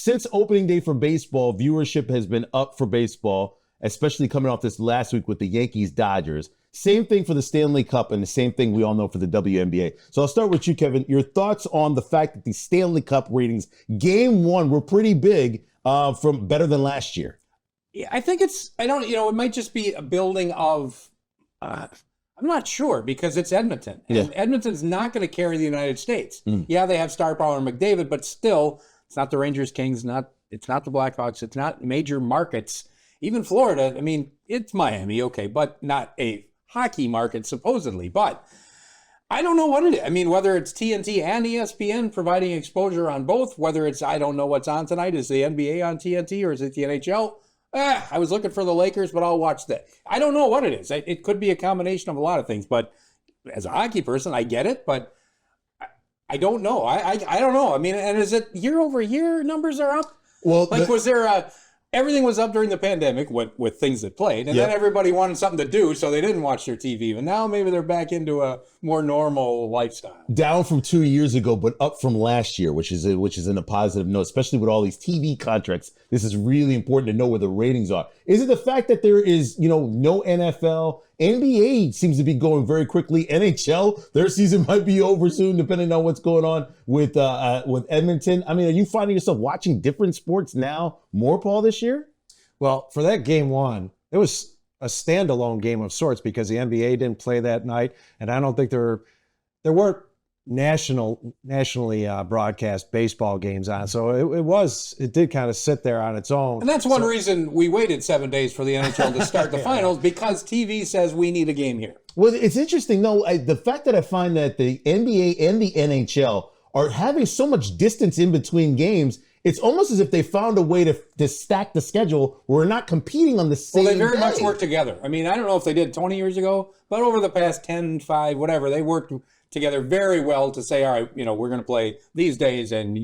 since opening day for baseball, viewership has been up for baseball, especially coming off this last week with the Yankees-Dodgers. Same thing for the Stanley Cup and the same thing we all know for the WNBA. So I'll start with you, Kevin. Your thoughts on the fact that the Stanley Cup ratings, game one, were pretty big, from better than last year. Yeah, I think it might just be a building of, I'm not sure because it's Edmonton. And Edmonton's not going to carry the United States. Yeah, they have star power in McDavid, but still, it's not the Rangers, Kings, it's not the Blackhawks, it's not major markets. Even Florida, I mean, it's Miami, okay, but not a hockey market supposedly. But I don't know what it is. I mean, whether it's TNT and ESPN providing exposure on both, whether it's, I don't know what's on tonight, is the NBA on TNT or is it the NHL? I was looking for the Lakers, but I'll watch that. I don't know what it is. It could be a combination of a lot of things, but as a hockey person, I get it, but I don't know. I don't know. I mean, and is it year over year numbers are up? Well, was there everything was up during the pandemic with things that played, and then everybody wanted something to do, so they didn't watch their TV. And now maybe they're back into a more normal lifestyle. Down from 2 years ago, but up from last year, which is in a positive note, especially with all these TV contracts. This is really important to know where the ratings are. Is it the fact that there is, no NFL? NBA seems to be going very quickly. NHL, their season might be over soon, depending on what's going on with Edmonton. I mean, are you finding yourself watching different sports now more, Paul, this year? Well, for that game one, it was a standalone game of sorts because the NBA didn't play that night, and I don't think there weren't nationally broadcast baseball games on. So it did kind of sit there on its own. And that's one reason we waited 7 days for the NHL to start the finals, because TV says we need a game here. Well, it's interesting, though, the fact that I find that the NBA and the NHL are having so much distance in between games. It's almost as if they found a way to stack the schedule where we're not competing on the same Well, they very day. much work together. I mean, I don't know if they did 20 years ago, but over the past 10, 5, whatever, they worked together very well to say, all right, we're going to play these days and,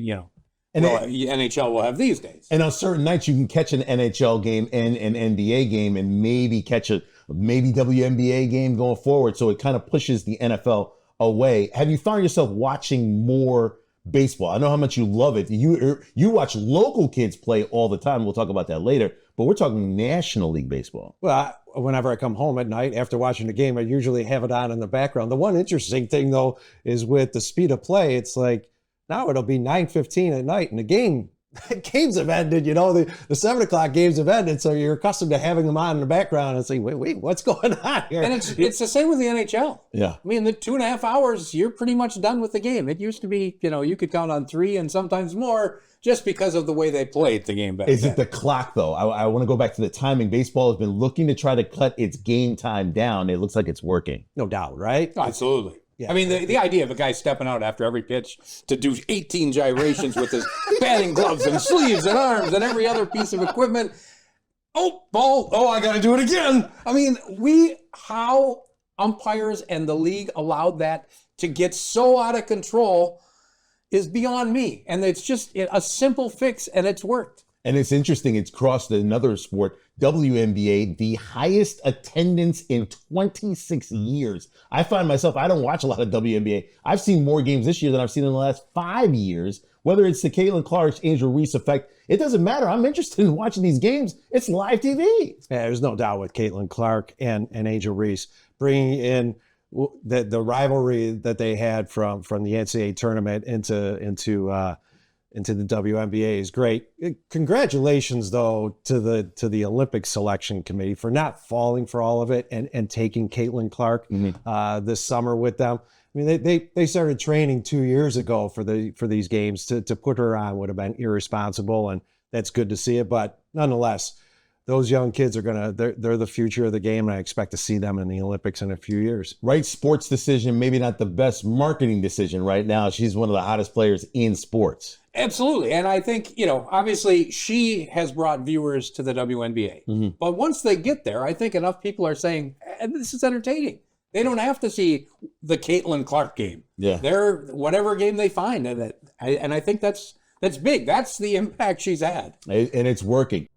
NHL will have these days. And on certain nights, you can catch an NHL game and an NBA game and maybe catch a WNBA game going forward. So it kind of pushes the NFL away. Have you found yourself watching more baseball? I know how much you love it. You watch local kids play all the time. We'll talk about that later. But we're talking National League Baseball. Well, whenever I come home at night after watching the game, I usually have it on in the background. The one interesting thing, though, is with the speed of play, it's like now it'll be 9:15 at night, and the games have ended. The 7 o'clock games have ended, so you're accustomed to having them on in the background and saying, wait, what's going on here? And it's the same with the NHL. Yeah. I mean, the 2.5 hours, you're pretty much done with the game. It used to be, you could count on 3 and sometimes more just because of the way they played the game back then. Is it the clock, though? I want to go back to the timing. Baseball has been looking to try to cut its game time down. It looks like it's working. No doubt, right? Absolutely. Yeah. I mean, the idea of a guy stepping out after every pitch to do 18 gyrations with his batting gloves and sleeves and arms and every other piece of equipment. Oh, ball. Oh, I got to do it again. I mean, how umpires and the league allowed that to get so out of control is beyond me. And it's just a simple fix, and it's worked. And it's interesting. It's crossed another sport, WNBA, the highest attendance in 26 years. I find myself, I don't watch a lot of WNBA. I've seen more games this year than I've seen in the last 5 years. Whether it's the Caitlin Clark, Angel Reese effect, it doesn't matter. I'm interested in watching these games. It's live TV. Yeah, there's no doubt with Caitlin Clark and Angel Reese bringing in the rivalry that they had from the NCAA tournament into the WNBA is great. Congratulations, though, to the Olympic selection committee for not falling for all of it and taking Caitlin Clark this summer with them. I mean, they started training 2 years ago for these games. To put her on would have been irresponsible, and that's good to see it. But nonetheless, those young kids they're the future of the game, and I expect to see them in the Olympics in a few years. Right sports decision, maybe not the best marketing decision right now. She's one of the hottest players in sports. Absolutely. And I think, obviously she has brought viewers to the WNBA. Mm-hmm. But once they get there, I think enough people are saying, this is entertaining. They don't have to see the Caitlin Clark game. Yeah. They're whatever game they find. And I think that's big. That's the impact she's had. And it's working.